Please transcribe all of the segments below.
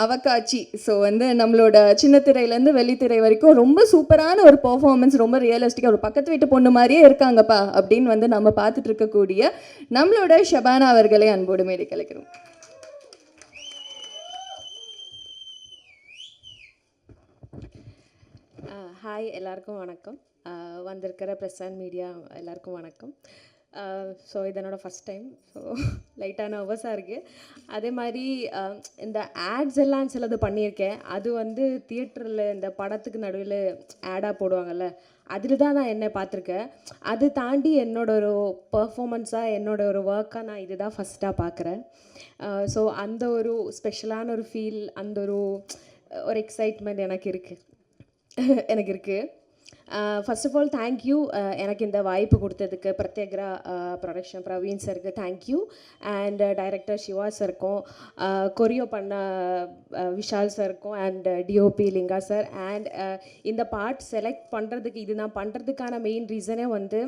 அவகாட்சி. So வந்து நம்மளோட சின்ன திரையிலேருந்து வெள்ளித்திரை வரைக்கும் ரொம்ப சூப்பரான ஒரு பெர்ஃபார்மன்ஸ், ரொம்ப ரியலிஸ்டிக்காக ஒரு பக்கத்து வீட்டு பொண்ணு மாதிரியே இருக்காங்கப்பா அப்படின்னு வந்து நம்ம பார்த்துட்டு இருக்கக்கூடிய நம்மளோட ஷபானா அவர்களை அன்போடு மேடை கலைக்கிறோம். ஹாய், எல்லாருக்கும் வணக்கம். வந்திருக்கிற ப்ரெஸ் அண்ட் மீடியா எல்லாருக்கும் வணக்கம். ஸோ இது என்னோடய ஃபஸ்ட் டைம். ஸோ லைட்டாக நர்வஸாக இருக்குது. அதே மாதிரி இந்த ஆட்ஸ் எல்லாம் சிலது பண்ணியிருக்கேன். அது வந்து தியேட்டரில் இந்த படத்துக்கு நடுவில் ஆடாக போடுவாங்கள்ல, அதில் தான் நான் என்னை பார்த்துருக்கேன். அது தாண்டி என்னோட ஒரு பர்ஃபாமன்ஸாக, என்னோட ஒரு ஒர்க்காக நான் இது தான் ஃபஸ்ட்டாக பார்க்குறேன். ஸோ அந்த ஒரு ஸ்பெஷலான ஒரு ஃபீல், அந்த ஒரு எக்ஸைட்மெண்ட் எனக்கு இருக்குது. ஃபர்ஸ்ட் ஆஃப் ஆல் தேங்க்யூ எனக்கு இந்த வாய்ப்பு கொடுத்ததுக்கு பிரத்யேகரா ப்ரொடக்ஷன் பிரவீன் சருக்கு தேங்க்யூ. அண்ட் டைரக்டர் சிவா சருக்கும், கொரியோ பண்ண விஷால் சருக்கும், and DOP Linga sir. And இந்த பார்ட் செலக்ட் பண்ணுறதுக்கு, இது நான் பண்ணுறதுக்கான மெயின் ரீசனே வந்து,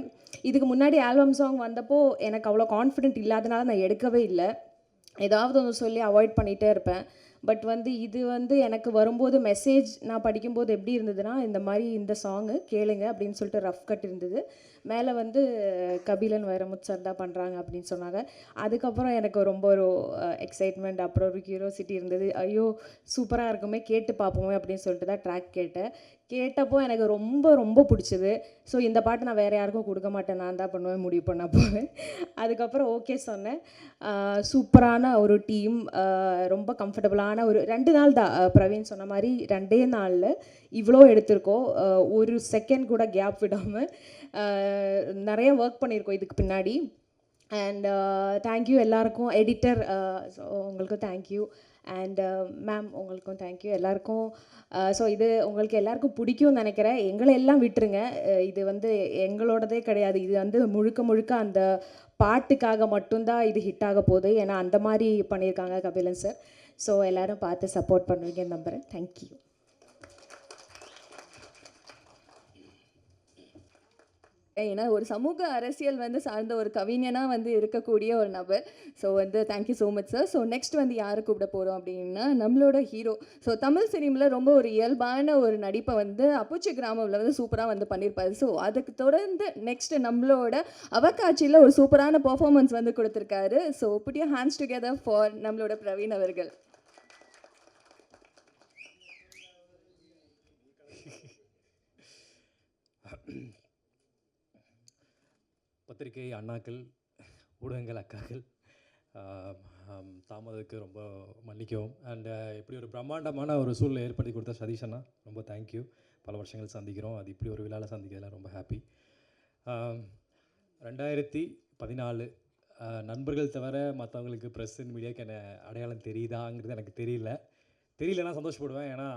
இதுக்கு முன்னாடி ஆல்பம் சாங் வந்தப்போ எனக்கு அவ்வளோ கான்ஃபிடென்ட் இல்லாதனால நான் எடுக்கவே இல்லை. ஏதாவது ஒன்று சொல்லி அவாய்ட் பண்ணிகிட்டே இருப்பேன். பட் வந்து இது வந்து எனக்கு வரும்போது மெசேஜ் நான் படிக்கும்போது எப்படி இருந்ததுன்னா, இந்த மாதிரி இந்த சாங்கு கேளுங்க அப்படின்னு சொல்லிட்டு ரஃப் கட் இருந்தது. மேலே வந்து கபிலன் வைரமுத்து சார் தான் பண்ணுறாங்க அப்படின்னு சொன்னாங்க. அதுக்கப்புறம் எனக்கு ரொம்ப ஒரு எக்ஸைட்மெண்ட், அப்புறம் ஒரு கியூரியாசிட்டி இருந்தது. ஐயோ சூப்பராக இருக்குமே, கேட்டு பார்ப்போமே அப்படின்னு சொல்லிட்டு தான் ட்ராக் கேட்டப்போ எனக்கு ரொம்ப ரொம்ப பிடிச்சது. ஸோ இந்த பாட்டு நான் வேறு யாருக்கும் கொடுக்க மாட்டேன், நான் தான் பண்ணுவேன், முடிவு பண்ண போவேன். அதுக்கப்புறம் ஓகே சொன்னேன். சூப்பரான ஒரு டீம், ரொம்ப கம்ஃபர்டபுளான ஒரு 2 நாள் தான். பிரவீன் சொன்ன மாதிரி 2 நாளில் இவ்வளோ எடுத்திருக்கோம். ஒரு செகண்ட் கூட கேப் விடாமல் நிறைய ஒர்க் பண்ணியிருக்கோம் இதுக்கு பின்னாடி. அண்ட் தேங்க்யூ எல்லாருக்கும். எடிட்டர் உங்களுக்கும் தேங்க்யூ. அண்ட் மேம் உங்களுக்கும் தேங்க்யூ எல்லாருக்கும். ஸோ இது உங்களுக்கு எல்லாருக்கும் பிடிக்கும்னு நினைக்கிறேன். எங்களை எல்லாம் விட்டுருங்க, இது வந்து எங்களோடதே கிடையாது. இது வந்து முழுக்க முழுக்க அந்த பாட்டுக்காக மட்டும்தான் இது ஹிட் ஆக போகுது. ஏன்னா அந்த மாதிரி பண்ணியிருக்காங்க கபிலன் சார். ஸோ எல்லோரும் பார்த்து சப்போர்ட் பண்ணுவீங்கன்னு நம்புகிறேன். தேங்க்யூ. ஏன்னா ஒரு சமூக அரசியல் வந்து சார்ந்த ஒரு கவிஞனாக வந்து இருக்கக்கூடிய ஒரு நபர். ஸோ வந்து thank you so much sir. So next வந்து யாரை கூப்பிட போகிறோம் அப்படின்னா, நம்மளோட ஹீரோ. ஸோ தமிழ் சினிமாவில் ரொம்ப ஒரு இயல்பான ஒரு நடிப்பை வந்து அப்புச்சி கிராமத்தில் வந்து சூப்பராக வந்து பண்ணியிருப்பாரு. ஸோ அதுக்கு தொடர்ந்து நெக்ஸ்ட் நம்மளோட அவகாட்சியில் ஒரு சூப்பரான பர்ஃபார்மன்ஸ் வந்து கொடுத்துருக்காரு. So put your hands together for நம்மளோட பிரவீன் அவர்கள். பத்திரிகை அண்ணாக்கள், ஊடகங்கள் அக்காக்கள், தாமதத்துக்கு ரொம்ப மன்னிக்கவும். அண்ட் இப்படி ஒரு பிரம்மாண்டமான ஒரு சூழ்நிலை ஏற்படுத்தி கொடுத்த சதீஷ் அண்ணா ரொம்ப தேங்க்யூ. பல வருஷங்கள் சந்திக்கிறோம், அது இப்படி ஒரு விழாவில் சந்திக்கிறதுல ரொம்ப ஹாப்பி. 2014 நண்பர்கள் தவிர மற்றவங்களுக்கு ப்ரெஸ் அண்ட் மீடியாவுக்கு என்ன அடையாளம் தெரியுதாங்கிறது எனக்கு தெரியலன்னா சந்தோஷப்படுவேன். ஏன்னா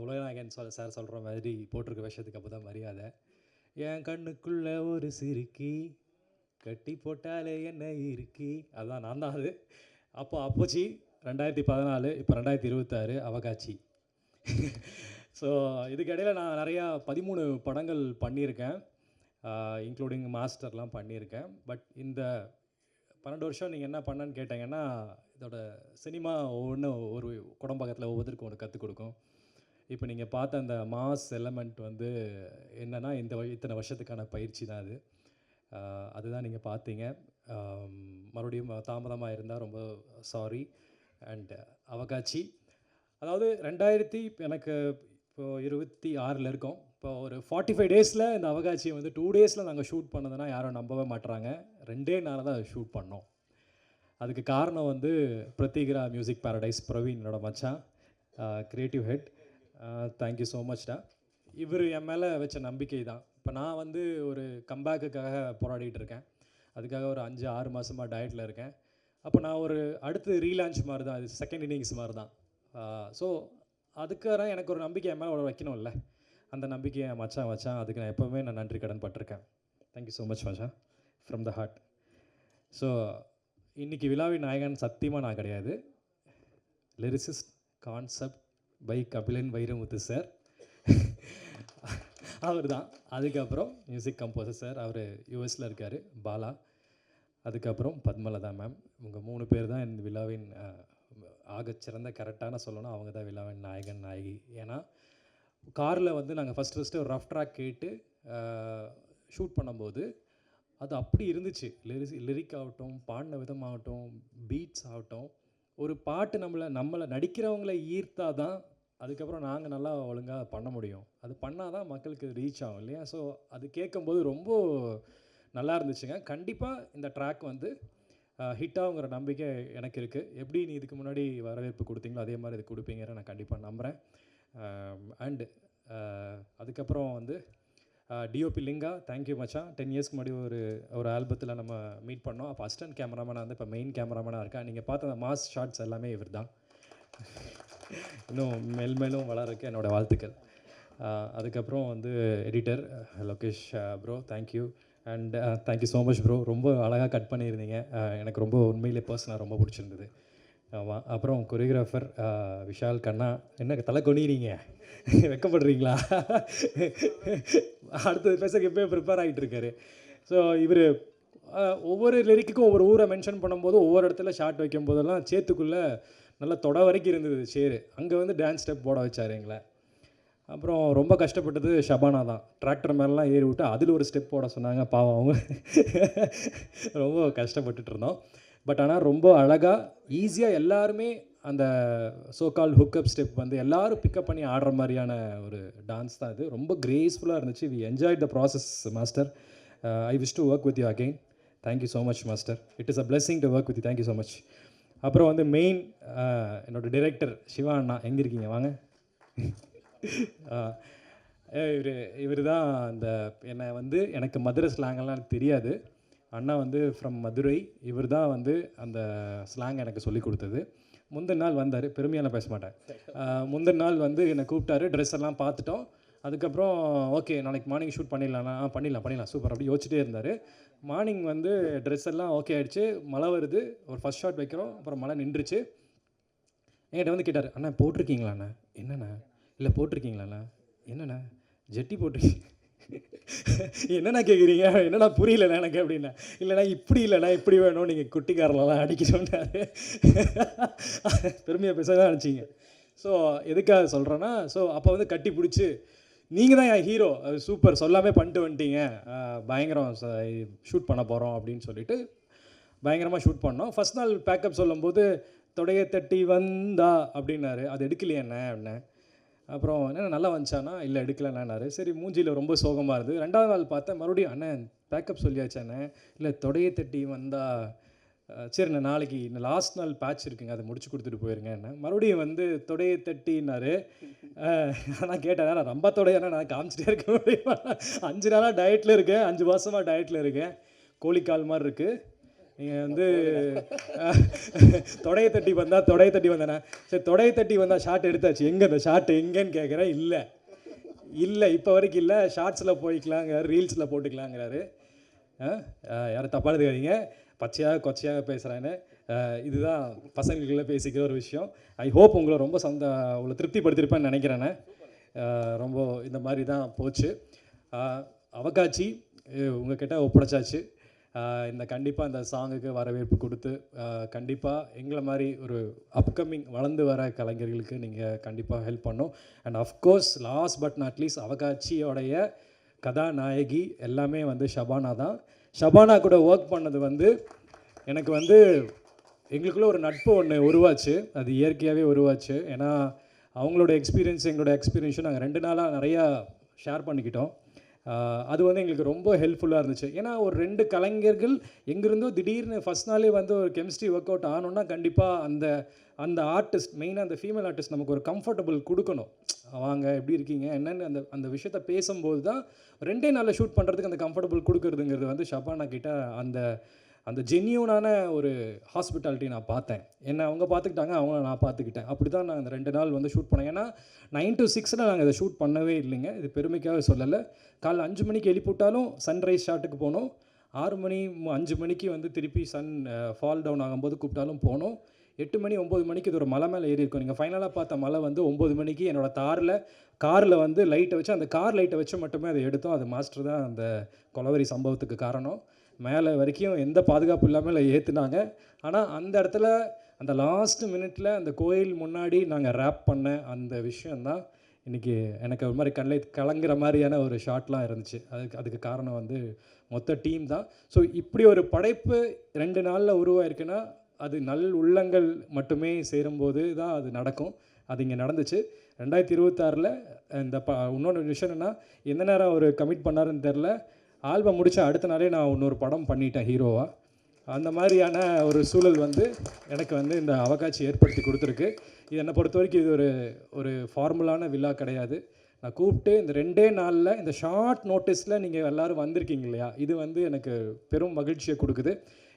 உலகநாயகன் சார் சொல்கிற மாதிரி போட்டிருக்க விஷயத்துக்கு அப்போ தான் மரியாதை. என் கண்ணுக்குள்ள ஒரு சிறுக்கி கட்டி போட்டாலே என்ன இருக்கி, அதுதான் நான் தான் அது. அப்போச்சி 2014, இப்போ 2026 அவகாட்சி. ஸோ இதுக்கிடையில் நான் நிறையா 13 படங்கள் பண்ணியிருக்கேன், இன்க்ளூடிங் மாஸ்டர்லாம் பண்ணியிருக்கேன். பட் இந்த 12 வருஷம் நீங்கள் என்ன பண்ணன்னு கேட்டிங்கன்னா, இதோட சினிமா ஒரு குடம்பக்கத்தில் ஒவ்வொருத்தருக்கும் ஒன்று கற்றுக் கொடுக்கும். இப்போ நீங்கள் பார்த்த அந்த மாஸ் எலமெண்ட் வந்து என்னென்னா, இத்தனை வருஷத்துக்கான பயிற்சி தான் அது. அதுதான் நீங்கள் பார்த்தீங்க. மறுபடியும் தாமதமாக இருந்தால் ரொம்ப சாரி. அண்ட் அவகாட்சி அதாவது எனக்கு இப்போது 26 இருக்கோம். இப்போ ஒரு 45 டேஸில் இந்த அவகாட்சியை வந்து 2 டேஸில் நாங்கள் ஷூட் பண்ணதுன்னா யாரும் நம்பவே மாட்டுறாங்க. 2 நாளில் தான் ஷூட் பண்ணோம். அதுக்கு காரணம் வந்து பிரத்யேகரா மியூசிக் பாரடைஸ் பிரவீனோட மச்சான், க்ரியேட்டிவ் ஹெட். தேங்க்யூ ஸோ மச்டா. இவர் என் மேலே வச்ச நம்பிக்கை தான். இப்போ நான் வந்து ஒரு கம்பேக்குக்காக போராடிட்டு இருக்கேன். அதுக்காக ஒரு 5-6 மாதமாக டயட்டில் இருக்கேன். அப்போ நான் ஒரு அடுத்து ரீலான்ச் மாதிரி தான், அது செகண்ட் இன்னிங்ஸ் மாதிரி தான். ஸோ அதுக்காக எனக்கு ஒரு நம்பிக்கை என் மேலே வைக்கணும்ல, அந்த நம்பிக்கையை என் மச்சான் வச்சான். அதுக்கு நான் எப்போவுமே நன்றி கடன் பட்டிருக்கேன். தேங்க்யூ ஸோ மச் மச்சான், ஃப்ரம் த ஹார்ட். ஸோ இன்றைக்கி விழாவின் நாயகன் சத்தியமாக நான் கிடையாது. Lyricist concept by Kabilan Vairamuthu sir, அவர் தான். அதுக்கப்புறம் மியூசிக் கம்போசர் சார், அவர் யூஎஸில் இருக்கார், பாலா. அதுக்கப்புறம் பத்மலதா மேம். இவங்க 3 பேர் தான் இந்த விழாவின் ஆகச்சிறந்த கரெக்டான சொல்லணும் அவங்க தான் விழாவின் நாயகன் நாயகி. ஏன்னா காரில் வந்து நாங்கள் ஃபஸ்ட்டு ஒரு ரஃப் ட்ராக் கேட்டு ஷூட் பண்ணும்போது அது அப்படி இருந்துச்சு. லிரிக் ஆகட்டும், பாடின விதமாகட்டும், பீட்ஸ் ஆகட்டும், ஒரு பாட்டு நம்மளை நடிக்கிறவங்கள ஈர்த்தா தான் அதுக்கப்புறம் நாங்கள் நல்லா ஒழுங்காக பண்ண முடியும். அது பண்ணால் தான் மக்களுக்கு ரீச் ஆகும் இல்லையா? ஸோ அது கேட்கும்போது ரொம்ப நல்லா இருந்துச்சுங்க. கண்டிப்பாக இந்த ட்ராக் வந்து ஹிட் ஆகுங்கிற நம்பிக்கை எனக்கு இருக்குது. எப்படி நீ இதுக்கு முன்னாடி வரவேற்பு கொடுத்தீங்களோ அதே மாதிரி இது கொடுப்பீங்கன்னு நான் கண்டிப்பாக நம்புகிறேன். அண்டு அதுக்கப்புறம் வந்து டிஓபி லிங்கா, தேங்க்யூ மச்சான். 10 இயர்ஸ்க்கு முன்னாடி ஒரு ஆல்பத்தில் நம்ம மீட் பண்ணோம். அப்போ அசிஸ்டன்ட் கேமராமேனாக வந்து இப்போ மெயின் கேமராமேனாக இருக்கேன். நீங்கள் பார்த்த அந்த மாஸ் ஷாட்ஸ் எல்லாமே இவர் தான். இன்னும் மேலும் வளர்றதுக்கு என்னோடய வாழ்த்துக்கள். அதுக்கப்புறம் வந்து editor Lokesh bro, thank you. And thank you so much bro. ரொம்ப அழகாக கட் பண்ணியிருந்தீங்க. எனக்கு ரொம்ப உண்மையிலே பர்சனாக ரொம்ப பிடிச்சிருந்தது. ஆமாம். அப்புறம் கொரியோகிராஃபர் விஷால் கண்ணா, என்ன தலை கொனிறீங்க, வெக்கப்படுறீங்களா? அடுத்தது பேச எப்போயே ப்ரிப்பேர் ஆகிட்டு இருக்காரு. ஸோ இவர் ஒவ்வொரு லிரிக்குக்கும் ஒவ்வொரு ஊரை மென்ஷன் பண்ணும்போது ஒவ்வொரு இடத்துல ஷார்ட் வைக்கும் போதெல்லாம் சேத்துக்குள்ளே நல்லா தொட வரைக்கும் இருந்தது சேரு. அங்கே வந்து டான்ஸ் ஸ்டெப் போட வச்சார் எங்களை. அப்புறம் ரொம்ப கஷ்டப்பட்டது ஷபானா தான். டிராக்டர் மேலாம் ஏறி விட்டு அதில் ஒரு ஸ்டெப் போட சொன்னாங்க. பாவம் அவங்க ரொம்ப கஷ்டப்பட்டுட்டு இருந்தோம். பட் ஆனால் ரொம்ப அழகாக ஈஸியாக எல்லாருமே அந்த சோகால் ஹுக்கப் ஸ்டெப் வந்து எல்லோரும் பிக்கப் பண்ணி ஆடுற மாதிரியான ஒரு டான்ஸ் தான் இது. ரொம்ப கிரேஸ்ஃபுல்லாக இருந்துச்சு. We enjoy the process master. I wish to work with you again. Thank you so much master. It is a blessing to work with you. Thank you so much. அப்புறம் வந்து மெயின் என்னோடய டைரக்டர் சிவா அண்ணா, எங்கே இருக்கீங்க வாங்க. இவர் தான் அந்த என்னை வந்து எனக்கு மதுரை ஸ்லாங்கெல்லாம் எனக்கு தெரியாது. அண்ணா வந்து ஃப்ரம் மதுரை. இவர் தான் வந்து அந்த ஸ்லாங் எனக்கு சொல்லி கொடுத்தது. முந்தின நாள் வந்தார், பெருமையாக பேச மாட்டேன். முந்தின நாள் வந்து என்னை கூப்பிட்டாரு, ட்ரெஸ் எல்லாம் பார்த்துட்டோம். அதுக்கப்புறம் ஓகே நாளைக்கு மார்னிங் ஷூட் பண்ணிடலாம்ண்ணா. பண்ணிடலாம் சூப்பர் அப்படி யோசிச்சுட்டே இருந்தார். மார்னிங் வந்து ட்ரெஸ் எல்லாம் ஓகே ஆகிடுச்சு. மழை வருது, ஒரு ஃபஸ்ட் ஷாட் வைக்கிறோம். அப்புறம் மழை நின்றுச்சு. என்கிட்ட வந்து கேட்டார், அண்ணா போட்டிருக்கீங்களாண்ணா? என்னண்ணா? இல்லை போட்டிருக்கீங்களாண்ணா? என்னண்ணா ஜெட்டி போட்டிருக்கீங்க? என்னண்ணா கேட்குறீங்க? என்னண்ணா புரியலண்ணா எனக்கு அப்படின்னா. இல்லைண்ணா இப்படி இல்லைண்ணா இப்படி வேணும், நீங்கள் குட்டிக்காரெல்லாம் அடிக்கணும்னாரு. பெருமையாக பேச தான் நினச்சிங்க. ஸோ எதுக்காக சொல்கிறேன்னா, ஸோ அப்போ வந்து கட்டி பிடிச்சி நீங்கள் தான் என் ஹீரோ, அது சூப்பர் சொல்லாமே பண்ணிட்டு வந்துட்டீங்க, பயங்கரம் ஷூட் பண்ண போகிறோம் அப்படின்னு சொல்லிட்டு பயங்கரமாக ஷூட் பண்ணோம். ஃபஸ்ட் நாள் பேக்கப் சொல்லும்போது தொடைய தட்டி வந்தா அப்படின்னாரு. அது எடுக்கலையே என்ன அப்படின்னேன். அப்புறம் என்ன நல்லா வந்துச்சானா? இல்லை எடுக்கலன்னாரு. சரி மூஞ்சியில் ரொம்ப சோகமாக இருந்தது. 2வது நாள் பார்த்தேன், மறுபடியும் அண்ணன் பேக்கப் சொல்லியாச்சாண்ணே? இல்லை தொடைய தட்டி வந்தா. சரிண்ணே நாளைக்கு இந்த லாஸ்ட் நாள் பேட்ச் இருக்குங்க, அதை முடிச்சு கொடுத்துட்டு போயிருங்க என்ன. மறுபடியும் வந்து தொடைய தட்டின்னாரு. நான் கேட்டேன், நான் ரொம்ப தொடையானா நான் காமிச்சிட்டே இருக்க முடியுமா? 5 நாளாக டயட்டில் இருக்கேன், 5 மாதமாக டயட்டில் இருக்கேன். கோழிக்கால் மாதிரி இருக்குது. நீங்கள் வந்து தொடைய தட்டி வந்தேண்ணா. சரி தொடைய தட்டி வந்தால் ஷார்ட் எடுத்தாச்சு, எங்கே அந்த ஷார்ட் எங்கேன்னு கேட்குறேன். இல்லை இப்போ வரைக்கும் இல்லை, ஷார்ட்ஸில் போய்க்கலாங்கிறாரு, ரீல்ஸில் போட்டுக்கலாங்கிறாரு. யாரும் தப்பாக எடுத்துக்காதீங்க, பச்சையாக கொச்சையாக பேசுகிறேன்னு. இதுதான் பசங்களுக்குள்ளே பேசிக்கிற ஒரு விஷயம். ஐ ஹோப் உங்களை ரொம்ப உங்களை திருப்திப்படுத்திருப்பேன்னு நினைக்கிறேண்ணே. ரொம்ப இந்த மாதிரி தான் போச்சு. அவகாட்சி உங்கள்கிட்ட ஒப்படைச்சாச்சு. இந்த கண்டிப்பாக இந்த சாங்குக்கு வரவேற்பு கொடுத்து கண்டிப்பாக எங்களை மாதிரி ஒரு அப்கமிங் வளர்ந்து வர கலைஞர்களுக்கு நீங்கள் கண்டிப்பாக ஹெல்ப் பண்ணணும். And of course last but not least அவகாட்சியோடைய கதாநாயகி எல்லாமே வந்து ஷபானா தான். ஷபானா கூட ஒர்க் பண்ணது வந்து எனக்கு வந்து எங்களுக்குள்ளே ஒரு நட்பு ஒன்று உருவாச்சு. அது இயற்கையாகவே உருவாச்சு. ஏன்னா அவங்களோட எக்ஸ்பீரியன்ஸ் எங்களோட எக்ஸ்பீரியன்ஸும் நாங்கள் 2 நாளாக நிறையா ஷேர் பண்ணிக்கிட்டோம். அது வந்து எங்களுக்கு ரொம்ப ஹெல்ப்ஃபுல்லாக இருந்துச்சு. ஏன்னா ஒரு 2 கலைஞர்கள் எங்கிருந்தோ திடீர்னு ஃபஸ்ட் நாளே வந்து ஒரு கெமிஸ்ட்ரி ஒர்க் அவுட் ஆனோன்னா கண்டிப்பாக அந்த ஆர்டிஸ்ட், மெயினாக அந்த ஃபீமேல் ஆர்டிஸ்ட் நமக்கு ஒரு கம்ஃபர்டபுள் கொடுக்கணும். வாங்க எப்படி இருக்கீங்க என்னென்னு அந்த விஷயத்த பேசும்போது தான் 2 நாளில் ஷூட் பண்ணுறதுக்கு அந்த கம்ஃபர்டபுள் கொடுக்குறதுங்கிறது வந்து ஷபானா கிட்ட அந்த ஜென்யூனான ஒரு ஹாஸ்பிட்டாலிட்டி நான் பார்த்தேன். என்னை அவங்க பார்த்துக்கிட்டாங்க, அவங்கள நான் பார்த்துக்கிட்டேன். அப்படி தான் நான் அந்த 2 நாள் வந்து ஷூட் பண்ணேன். ஏன்னா 9 to 6 நாங்கள் இதை ஷூட் பண்ணவே இல்லைங்க. இது பெருமைக்காக சொல்லலை. காலைல 5 மணிக்கு எழுப்பிவிட்டாலும் சன்ரைஸ் ஷாட்டுக்கு போனோம். 5 மணிக்கு வந்து திருப்பி சன் ஃபால் டவுன் ஆகும்போது கூப்பிட்டாலும் போனோம். 8 மணி 9 மணிக்கு இது ஒரு மலை மேலே ஏறி இருக்கும். நீங்கள் ஃபைனலாக பார்த்த மலை வந்து 9 மணிக்கு என்னோடய காரில் வந்து லைட்டை வச்சு, அந்த கார் லைட்டை வச்சு மட்டுமே அதை எடுத்தோம். அது மாஸ்டர் தான் அந்த கொலவெறி சம்பவத்துக்கு காரணம். மேலே வரைக்கும் எந்த பாதுகாப்பு இல்லாமல் ஏற்றுனாங்க. ஆனால் அந்த இடத்துல அந்த லாஸ்ட் மினிட்ல அந்த கோயில் முன்னாடி நாங்கள் ரேப் பண்ண அந்த விஷயந்தான் இன்றைக்கி எனக்கு ஒரு மாதிரி கண்ணில் கலங்குற மாதிரியான ஒரு ஷாட்லாம் இருந்துச்சு. அதுக்கு காரணம் வந்து மொத்த டீம் தான். ஸோ இப்படி ஒரு படைப்பு 2 நாளில் உருவாயிருக்குன்னா அது நல் உள்ளங்கள் மட்டுமே சேரும்போது தான் அது நடக்கும். அது இங்கே நடந்துச்சு. 2026ல் இந்த இன்னொன்று விஷயம் என்னென்னா, எந்த நேரம் அவர் கமிட் பண்ணாருன்னு தெரில. ஆல்பம் முடித்த அடுத்த நாளே நான் இன்னொரு படம் பண்ணிட்டேன் ஹீரோவாக. அந்த மாதிரியான ஒரு சூழல் வந்து எனக்கு வந்து இந்த அவகாட்சி ஏற்படுத்தி கொடுத்துருக்கு. இது என்னை பொறுத்த வரைக்கும் இது ஒரு ஃபார்முலான விழா கிடையாது. நான் கூப்பிட்டு இந்த 2 நாளில் இந்த ஷார்ட் நோட்டீஸில் நீங்கள் எல்லோரும் வந்திருக்கீங்க இல்லையா, இது வந்து எனக்கு பெரும் மகிழ்ச்சியை கொடுக்குது.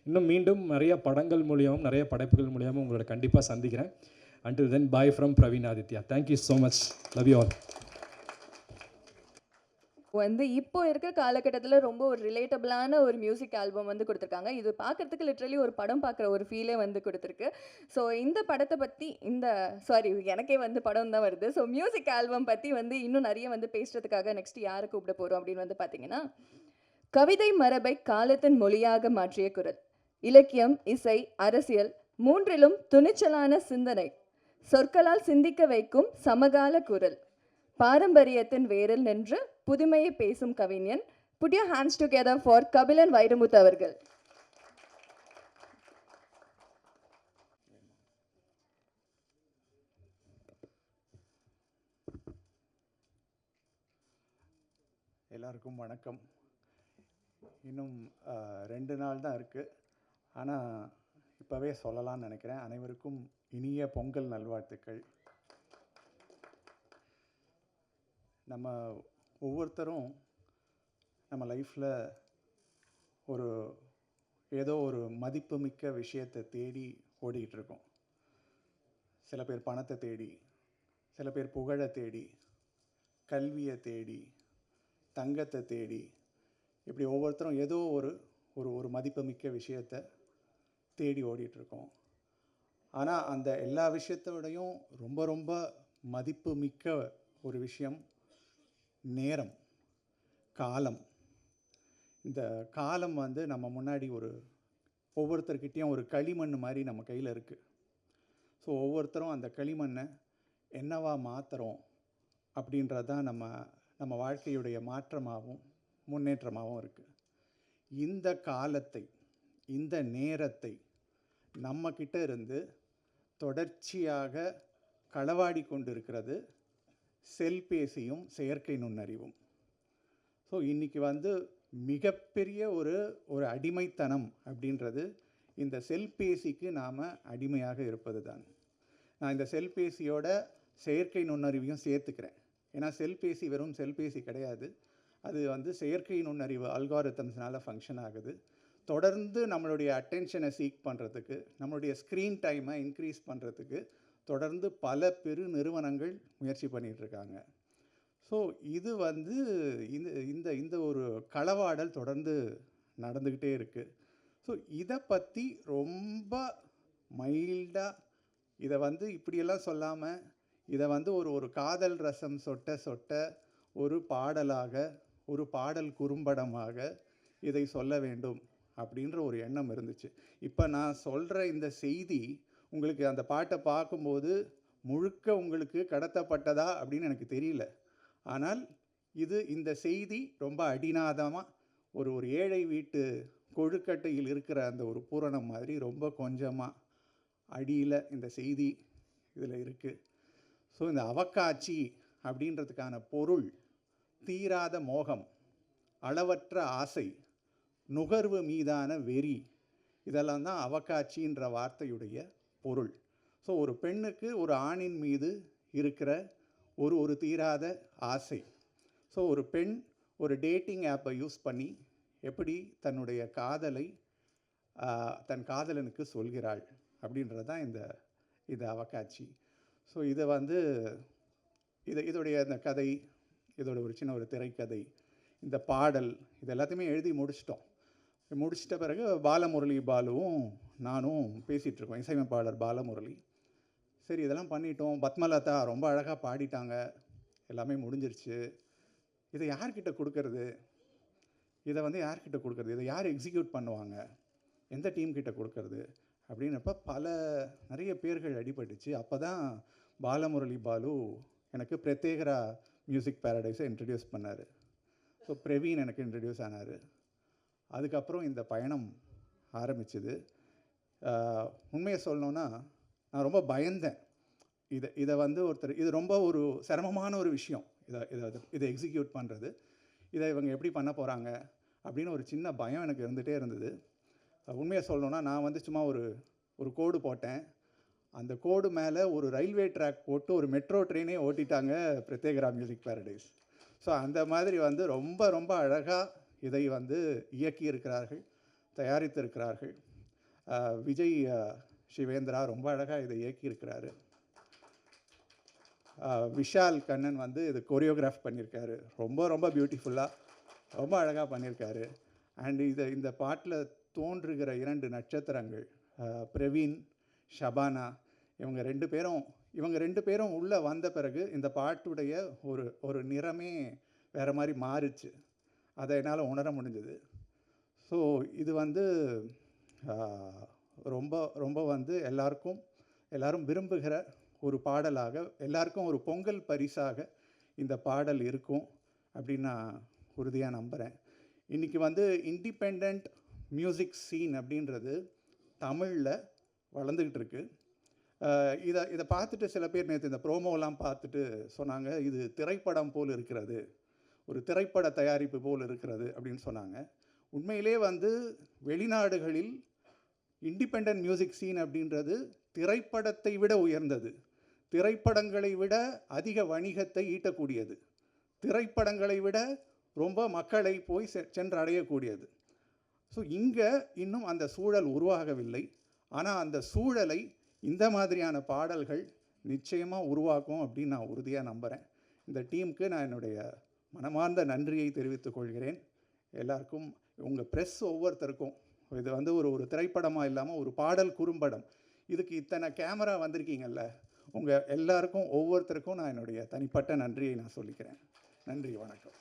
இன்னும் மீண்டும் நிறைய படங்கள் மூலியமும் நிறைய படைப்புகள் மூலியமும் உங்களோட கண்டிப்பாக சந்திக்கிறேன். Until then, bye from Praveen Aditya. Thank you so much. Love you all. வந்து இப்போ இருக்க காலகட்டத்தில் ரொம்ப ஒரு ரிலேட்டபிளான ஒரு மியூசிக் ஆல்பம் வந்து கொடுத்துருக்காங்க. இது பார்க்குறதுக்கு லிட்ரலி ஒரு படம் பார்க்குற ஒரு ஃபீலே வந்து கொடுத்துருக்கு. ஸோ இந்த படத்தை பற்றி எனக்கே வந்து படம் தான் வருது. ஸோ மியூசிக் ஆல்பம் பற்றி வந்து இன்னும் நிறைய வந்து பேசுகிறதுக்காக நெக்ஸ்ட் யாரை கூப்பிட போகிறோம் அப்படின்னு வந்து பார்த்தீங்கன்னா, கவிதை மரபை காலத்தின் மொழியாக மாற்றிய குரல், இலக்கியம், இசை, அரசியல் மூன்றிலும் துணிச்சலான சிந்தனை, சொற்களால் சிந்திக்க வைக்கும் சமகால குரல், பாரம்பரியத்தின் வேரில் நின்று புதுமையை பேசும் கவிஞன். Put your hands together for Kabilan Vairamuthu அவர்கள். எல்லாருக்கும் வணக்கம். இன்னும் 2 நாள் தான் இருக்குது. ஆனால் இப்போவே சொல்லலாம்னு நினைக்கிறேன். அனைவருக்கும் இனிய பொங்கல் நல்வாழ்த்துக்கள். நம்ம ஒவ்வொருத்தரும் நம்ம லைஃப்பில் ஏதோ ஒரு மதிப்புமிக்க விஷயத்தை தேடி ஓடிக்கிட்டு இருக்கோம். சில பேர் பணத்தை தேடி, சில பேர் புகழை தேடி, கல்வியை தேடி, தங்கத்தை தேடி, இப்படி ஒவ்வொருத்தரும் ஏதோ ஒரு மதிப்புமிக்க விஷயத்தை தேடி ஓடிட்டுருக்கோம். ஆனால் அந்த எல்லா விஷயத்தோடையும் ரொம்ப ரொம்ப மதிப்புமிக்க ஒரு விஷயம் நேரம், காலம். இந்த காலம் வந்து நம்ம முன்னாடி ஒவ்வொருத்தர்கிட்டையும் ஒரு களிமண் மாதிரி நம்ம கையில் இருக்குது. ஸோ ஒவ்வொருத்தரும் அந்த களிமண்ணை என்னவா மாற்றுறோம் அப்படின்றது தான் நம்ம வாழ்க்கையுடைய மாற்றமாகவும் முன்னேற்றமாகவும் இருக்குது. இந்த காலத்தை, இந்த நேரத்தை நம்மக்கிட்ட இருந்து தொடர்ச்சியாக களவாடி கொண்டு இருக்கிறது செல்பேசியும் செயற்கை நுண்ணறிவும். ஸோ இன்றைக்கி வந்து மிகப்பெரிய ஒரு அடிமைத்தனம் அப்படின்றது இந்த செல்பேசிக்கு நாம் அடிமையாக இருப்பது தான். நான் இந்த செல்பேசியோட செயற்கை நுண்ணறிவையும் சேர்த்துக்கிறேன். ஏன்னா செல்பேசி வெறும் செல்பேசி கிடையாது, அது வந்து செயற்கை நுண்ணறிவு அல்காரிதம்ஸ்னால ஃபங்க்ஷன் ஆகுது. தொடர்ந்து நம்மளுடைய அட்டென்ஷனை சீக் பண்ணுறதுக்கு, நம்மளுடைய ஸ்க்ரீன் டைமை இன்க்ரீஸ் பண்ணுறதுக்கு தொடர்ந்து பல பெரு நிறுவனங்கள் முயற்சி பண்ணிகிட்ருக்காங்க. ஸோ இது வந்து இந்த ஒரு களவாடல் தொடர்ந்து நடந்துக்கிட்டே இருக்குது. ஸோ இதை பற்றி ரொம்ப மைல்டாக, இதை வந்து இப்படியெல்லாம் சொல்லாமல், இதை வந்து ஒரு காதல் ரசம் சொட்ட ஒரு பாடலாக, ஒரு பாடல் குறும்படமாக இதை சொல்ல வேண்டும் அப்படின்ற ஒரு எண்ணம் இருந்துச்சு. இப்போ நான் சொல்கிற இந்த செய்தி உங்களுக்கு அந்த பாட்டை பார்க்கும்போது முழுக்க உங்களுக்கு கடத்தப்பட்டதா அப்படின்னு எனக்கு தெரியல. ஆனால் இந்த செய்தி ரொம்ப அடிநாதமாக ஒரு ஏழை வீட்டு கொழுக்கட்டையில் இருக்கிற அந்த ஒரு பூரணம் மாதிரி ரொம்ப கொஞ்சமாக அடியில் இந்த செய்தி இதில் இருக்குது. ஸோ இந்த அவக்காட்சி அப்படின்றதுக்கான பொருள் தீராத மோகம், அளவற்ற ஆசை, நுகர்வு மீதான வெறி, இதெல்லாம் தான் அவக்காட்சின்ற வார்த்தையுடைய பொருள். ஸோ ஒரு பெண்ணுக்கு ஒரு ஆணின் மீது இருக்கிற ஒரு தீராத ஆசை. ஸோ ஒரு பெண் ஒரு டேட்டிங் ஆப்பை யூஸ் பண்ணி எப்படி தன்னுடைய காதலை தன் காதலனுக்கு சொல்கிறாள் அப்படின்றது தான் இந்த அவக்காட்சி. ஸோ இதை வந்து இதோடைய அந்த கதை, இதோட ஒரு சின்ன ஒரு திரைக்கதை, இந்த பாடல், இது எல்லாத்தையுமே எழுதி முடிச்சிட்ட பிறகு பாலமுரளி பாலுவும் நானும் பேசிகிட்ருக்கோம், இசையமைப்பாளர் பாலமுரளி. சரி இதெல்லாம் பண்ணிட்டோம், பத்மலதா ரொம்ப அழகாக பாடிட்டாங்க, எல்லாமே முடிஞ்சிருச்சு, இதை யார்கிட்ட கொடுக்கறது, இதை வந்து யார்கிட்ட கொடுக்கறது, இதை யார் எக்ஸிக்யூட் பண்ணுவாங்க, எந்த டீம் கிட்ட கொடுக்கறது அப்படின்னப்ப நிறைய பேர்கள் அடிபட்டுச்சு. அப்போ தான் பாலமுரளி பாலு எனக்கு பிரத்யேகரா மியூசிக் பேரடைஸை இன்ட்ரடியூஸ் பண்ணார். ஸோ பிரவீன் எனக்கு இன்ட்ரடியூஸ் ஆனார். அதுக்கப்புறம் இந்த பயணம் ஆரம்பிச்சுது. உண்மையை சொல்லணுன்னா நான் ரொம்ப பயந்தேன். இதை வந்து இது ரொம்ப ஒரு சிரமமான ஒரு விஷயம். இதை எக்ஸிக்யூட் பண்ணுறது, இதை இவங்க எப்படி பண்ண போகிறாங்க அப்படின்னு ஒரு சின்ன பயம் எனக்கு இருந்துகிட்டே இருந்தது. உண்மையை சொல்லணுன்னா நான் வந்து சும்மா ஒரு கோடு போட்டேன். அந்த கோடு மேலே ஒரு ரயில்வே ட்ராக் போட்டு ஒரு மெட்ரோ ட்ரெயினே ஓட்டிட்டாங்க பிரத்யேகரா மியூசிக் பேரடைஸ். ஸோ அந்த மாதிரி வந்து ரொம்ப ரொம்ப அழகாக இதை வந்து இயக்கியிருக்கிறார்கள், தயாரித்திருக்கிறார்கள். விஜய் சிவேந்திரா ரொம்ப அழகாக இதை இயக்கியிருக்கிறாரு. விஷால் கண்ணன் வந்து இது கொரியோகிராஃப் பண்ணியிருக்காரு. ரொம்ப ரொம்ப பியூட்டிஃபுல்லாக ரொம்ப அழகாக பண்ணியிருக்காரு. அண்ட் இந்த பாட்டில் தோன்றுகிற 2 நட்சத்திரங்கள் பிரவீன், ஷபானா, இவங்க ரெண்டு பேரும் உள்ளே வந்த பிறகு இந்த பாட்டுடைய ஒரு நிறமே வேறு மாதிரி மாறுச்சு. அதை என்னால் உணர முடிஞ்சது. ஸோ இது வந்து ரொம்ப ரொம்ப வந்து எல்லாரும் விரும்புகிற ஒரு பாடலாக, எல்லாருக்கும் ஒரு பொங்கல் பரிசாக இந்த பாடல் இருக்கும் அப்படின்னு நான் உறுதியாக நம்புகிறேன். இன்றைக்கி வந்து இண்டிபெண்ட் மியூசிக் சீன் அப்படின்றது தமிழில் வளர்ந்துக்கிட்டு இருக்கு. இதை பார்த்துட்டு சில பேர் நேற்று இந்த ப்ரோமோலாம் பார்த்துட்டு சொன்னாங்க, இது திரைப்படம் போல் இருக்கிறது, ஒரு திரைப்பட தயாரிப்பு போல் இருக்கிறது அப்படின்னு சொன்னாங்க. உண்மையிலே வந்து வெளிநாடுகளில் இண்டிபெண்ட் மியூசிக் சீன் அப்படின்றது திரைப்படத்தை விட உயர்ந்தது, திரைப்படங்களை விட அதிக வணிகத்தை ஈட்டக்கூடியது, திரைப்படங்களை விட ரொம்ப மக்களை போய் சென்றடையக்கூடியது. ஸோ இங்கே இன்னும் அந்த சூழல் உருவாகவில்லை. ஆனால் அந்த சூழலை இந்த மாதிரியான பாடல்கள் நிச்சயமாக உருவாக்கும் அப்படின்னு நான் உறுதியாக நம்புகிறேன். இந்த டீமுக்கு நான் என்னுடைய மனமார்ந்த நன்றியை தெரிவித்துக் கொள்கிறேன். எல்லாருக்கும், உங்கள் ப்ரெஸ் ஒவ்வொருத்தருக்கும், இது வந்து ஒரு திரைப்படமாக இல்லாமல் ஒரு பாடல் குறும்படம், இதுக்கு இத்தனை கேமரா வந்திருக்கீங்கல்ல, உங்கள் எல்லாருக்கும் ஒவ்வொருத்தருக்கும் நான் என்னுடைய தனிப்பட்ட நன்றியை நான் சொல்லிக்கிறேன். நன்றி, வணக்கம்.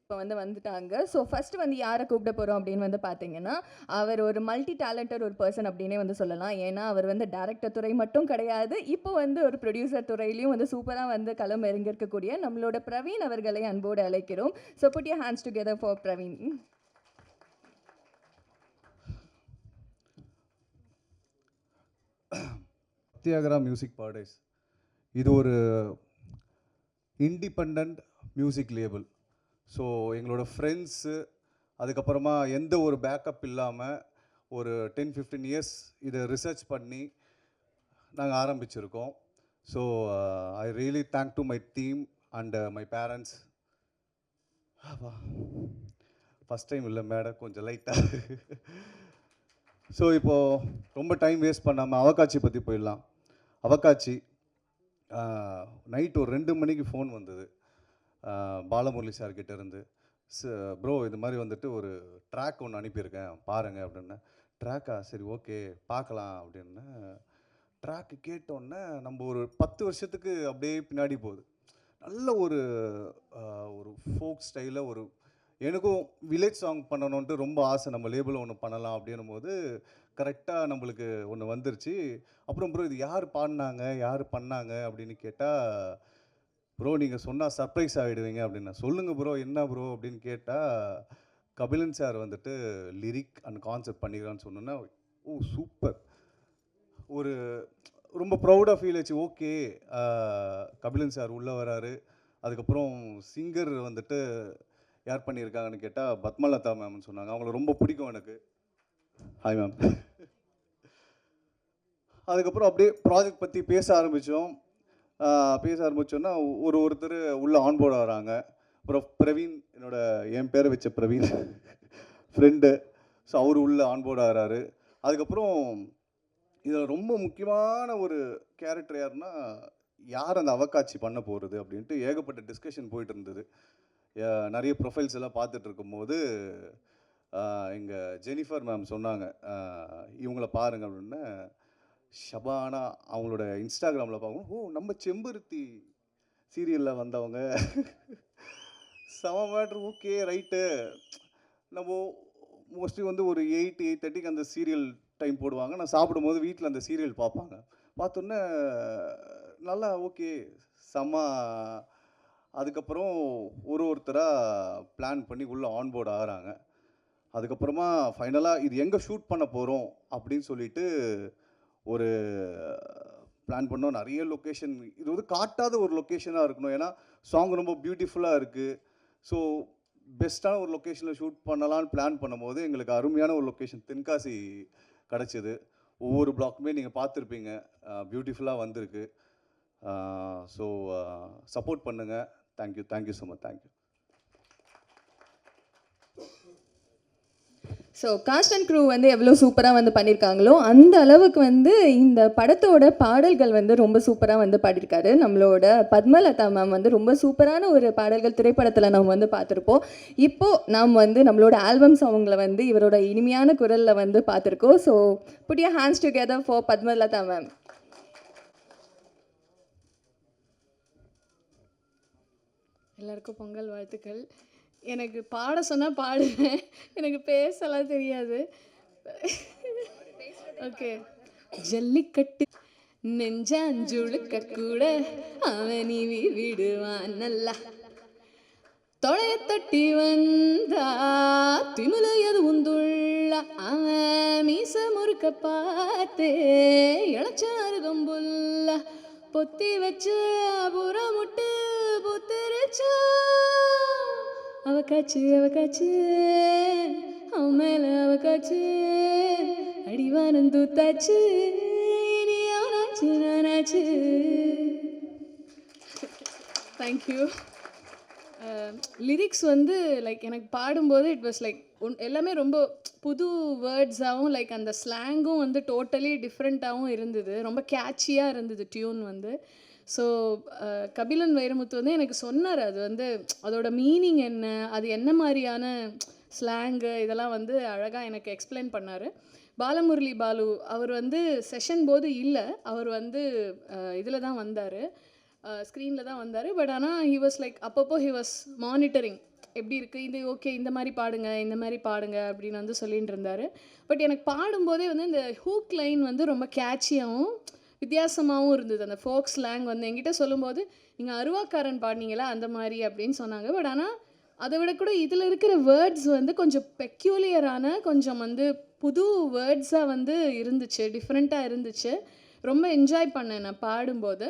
இப்போ வந்துட்டாங்க. ஸோ ஃபஸ்ட்டு வந்து யாரை கூப்பிட போகிறோம் அப்படின்னு வந்து பார்த்தீங்கன்னா, அவர் ஒரு மல்டி டேலண்டட் ஒரு பர்சன் அப்படின்னே வந்து சொல்லலாம். ஏன்னா அவர் வந்து டேரக்டர் துறை மட்டும் கிடையாது, இப்போ வந்து ஒரு ப்ரொடியூசர் துறையிலையும் வந்து சூப்பராக வந்து களம் இறங்கியிருக்கக்கூடிய நம்மளோட பிரவீன் அவர்களை அன்போடு அழைக்கிறோம். So put your hands together for Praveen. Prathyegara music paradise இது ஒரு இண்டிபெண்ட் மியூசிக் லேபிள். ஸோ எங்களோட ஃப்ரெண்ட்ஸு, அதுக்கப்புறமா எந்த ஒரு பேக்கப் இல்லாமல் ஒரு 10-15 இயர்ஸ் இதை ரிசர்ச் பண்ணி நாங்கள் ஆரம்பிச்சிருக்கோம். So I really thank to my team and my parents. First time இல்லை மேடம், கொஞ்சம் லைட்டாக. ஸோ இப்போது ரொம்ப டைம் வேஸ்ட் பண்ணாமல் அவகாட்சி பற்றி போயிடலாம். அவகாட்சி நைட் ஒரு 2 மணிக்கு ஃபோன் வந்தது பாலமுரளி சார்கிட்ட இருந்து. ப்ரோ இது மாதிரி வந்துட்டு ஒரு ட்ராக் ஒன்று அனுப்பியிருக்கேன் பாருங்கள் அப்படின்னு. ட்ராக்கா, சரி ஓகே பார்க்கலாம் அப்படின்னு. ட்ராக்கு கேட்டோன்னே நம்ம ஒரு 10 வருஷத்துக்கு அப்படியே பின்னாடி போகுது. நல்ல ஒரு ஃபோக் ஸ்டைலில் ஒரு, எனக்கும் வில்லேஜ் சாங் பண்ணணுன்ட்டு ரொம்ப ஆசை, நம்ம லேபிளில் ஒன்று பண்ணலாம் அப்படின்னும் போது கரெக்டாக நம்மளுக்கு ஒன்று வந்துருச்சு. அப்புறம் ப்ரோ இது யார் பாடினாங்க, யார் பண்ணாங்க அப்படின்னு கேட்டால், ப்ரோ நீங்கள் சொன்னால் சர்ப்ரைஸ் ஆகிடுவீங்க அப்படின்னா. சொல்லுங்கள் ப்ரோ, என்ன ப்ரோ அப்படின்னு கேட்டால், கபிலன் சார் வந்துட்டு லிரிக் அண்ட் கான்செப்ட் பண்ணிக்கலான்னு சொன்னோன்னா, ஓ சூப்பர், ஒரு ரொம்ப ப்ரௌடாக ஃபீல் ஆச்சு. ஓகே, கபிலன் சார் உள்ளே வராரு. அதுக்கப்புறம் சிங்கர் வந்துட்டு யார் பண்ணியிருக்காங்கன்னு கேட்டால் பத்மலதா மேம்னு சொன்னாங்க. அவங்கள ரொம்ப பிடிக்கும் எனக்கு. Hi ma'am. அதுக்கப்புறம் அப்படியே ப்ராஜெக்ட் பற்றி பேச ஆரம்பித்தோன்னா ஒருத்தர் உள்ளே ஆன்போர்டு வராங்க. அப்புறம் பிரவீன், என் பேரை வச்ச பிரவீன் ஃப்ரெண்டு. ஸோ அவர் உள்ளே ஆன்போர்டு ஆகிறாரு. அதுக்கப்புறம் இதில் ரொம்ப முக்கியமான ஒரு கேரக்டர் யாருன்னா, யார் அந்த அவகாட்சி பண்ண போகிறது அப்படின்ட்டு ஏகப்பட்ட டிஸ்கஷன் போயிட்டு இருந்தது. நிறைய ப்ரொஃபைல்ஸ் எல்லாம் பார்த்துட்டு இருக்கும்போது எங்கள் ஜெனிஃபர் மேம் சொன்னாங்க, இவங்கள பாருங்க அப்படின்னு. ஷபானா அவங்களோட இன்ஸ்டாகிராமில் பார்க்கணும், ஓ நம்ம செம்பருத்தி சீரியலில் வந்தவங்க, செம மேட்ரு, ஓகே ரைட்டு. நம்ம மோஸ்ட்லி வந்து ஒரு 8:30க்கு அந்த சீரியல் டைம் போடுவாங்க. நான் சாப்பிடும்போது வீட்டில் அந்த சீரியல் பார்ப்பாங்க. பார்த்தோன்னே நல்லா ஓகே செம்ம. அதுக்கப்புறம் ஒருத்தராக பிளான் பண்ணி உள்ளே ஆன்போர்ட் ஆகுறாங்க. அதுக்கப்புறமா ஃபைனலாக இது எங்கே ஷூட் பண்ண போகிறோம் அப்படின்னு சொல்லிட்டு ஒரு பிளான் பண்ணோம். நிறைய லொக்கேஷன், இது வந்து காட்டாத ஒரு லொக்கேஷனாக இருக்கணும். ஏன்னா சாங் ரொம்ப பியூட்டிஃபுல்லாக இருக்குது. ஸோ பெஸ்ட்டான ஒரு லொக்கேஷனில் ஷூட் பண்ணலான்னு பிளான் பண்ணும்போது எங்களுக்கு அருமையான ஒரு லொக்கேஷன் தென்காசி கிடச்சிது. ஒவ்வொரு பிளாக்குமே நீங்கள் பார்த்துருப்பீங்க, பியூட்டிஃபுல்லாக வந்திருக்கு. ஸோ சப்போர்ட் பண்ணுங்கள். Thank you so much. Thank you. So cast and crew வந்து எவ்வளோ சூப்பராக வந்து பண்ணியிருக்காங்களோ அந்த அளவுக்கு வந்து இந்த படத்தோட பாடல்கள் வந்து ரொம்ப சூப்பராக வந்து பாடியிருக்காரு நம்மளோட பத்மலதா மேம். வந்து ரொம்ப சூப்பரான ஒரு பாடல்கள் திரைப்படத்தில் நம்ம வந்து பார்த்துருப்போம். இப்போது நாம் வந்து நம்மளோட ஆல்பம் சாங்கில் வந்து இவரோட இனிமையான குரலில் வந்து பார்த்துருக்கோம். So put your hands together for Padmalatha ma'am. எல்லாருக்கும் பொங்கல் வாழ்த்துக்கள். எனக்கு பாட சொன்னால் பாடுவேன், எனக்கு பேசலாம் தெரியாது. ஓகே. ஜல்லிக்கட்டு நெஞ்சாஞ்சுழுக்க கூட அவனி விடுவான் நல்லா, தொடைய தட்டி வந்தா திமில எதுவும் துள்ள, அவன் மீச முறுக்க பார்த்தே இளச்சாறு கம்புல்ல, பொத்தி வச்சு புறமுட்டு புத்திருச்சா, அவக்காச்சு அவன் மேல அவக்காச்சு, அடிவானம் தூத்தாச்சு, இனி அவனாச்சு நானாச்சு. தேங்க்யூ. லிரிக்ஸ் வந்து லைக் எனக்கு பாடும்போது இட் வாஸ் லைக் எல்லாமே ரொம்ப புது வேர்ட்ஸாகவும் லைக் அந்த ஸ்லாங்கும் வந்து டோட்டலி டிஃப்ரெண்ட்டாகவும் இருந்தது. ரொம்ப கேட்சியாக இருந்தது டியூன் வந்து. ஸோ கபிலன் வைரமுத்து வந்து எனக்கு சொன்னார், அது வந்து அதோட மீனிங் என்ன, அது என்ன மாதிரியான ஸ்லாங்கு, இதெல்லாம் வந்து அழகாக எனக்கு எக்ஸ்பிளைன் பண்ணார். பாலமுரளி பாலு அவர் வந்து செஷன் போது இல்லை, அவர் வந்து இதில் தான் வந்தார், ஸ்க்ரீனில் தான் வந்தார். பட் ஆனால் ஹி வாஸ் லைக் அப்பப்போ ஹி வாஸ் மானிட்டரிங், எப்படி இருக்குது இது, ஓகே இந்த மாதிரி பாடுங்க அப்படின்னு வந்து சொல்லிட்டு இருந்தார். பட் எனக்கு பாடும்போதே வந்து இந்த ஹூக் லைன் வந்து ரொம்ப கேட்சியாகவும் வித்தியாசமாகவும் இருந்தது. அந்த ஃபோக் ஸ்லாங் வந்து என்கிட்ட சொல்லும்போது நீங்கள் அருவாக்காரன் பாடினீங்களா அந்த மாதிரி அப்படின்னு சொன்னாங்க. பட் ஆனால் அதை விட கூட இதில் இருக்கிற வேர்ட்ஸ் வந்து கொஞ்சம் பெக்யூலியரான, கொஞ்சம் வந்து புது வேர்ட்ஸாக வந்து இருந்துச்சு, டிஃப்ரெண்ட்டாக இருந்துச்சு. ரொம்ப என்ஜாய் பண்ணேன் நான் பாடும்போது.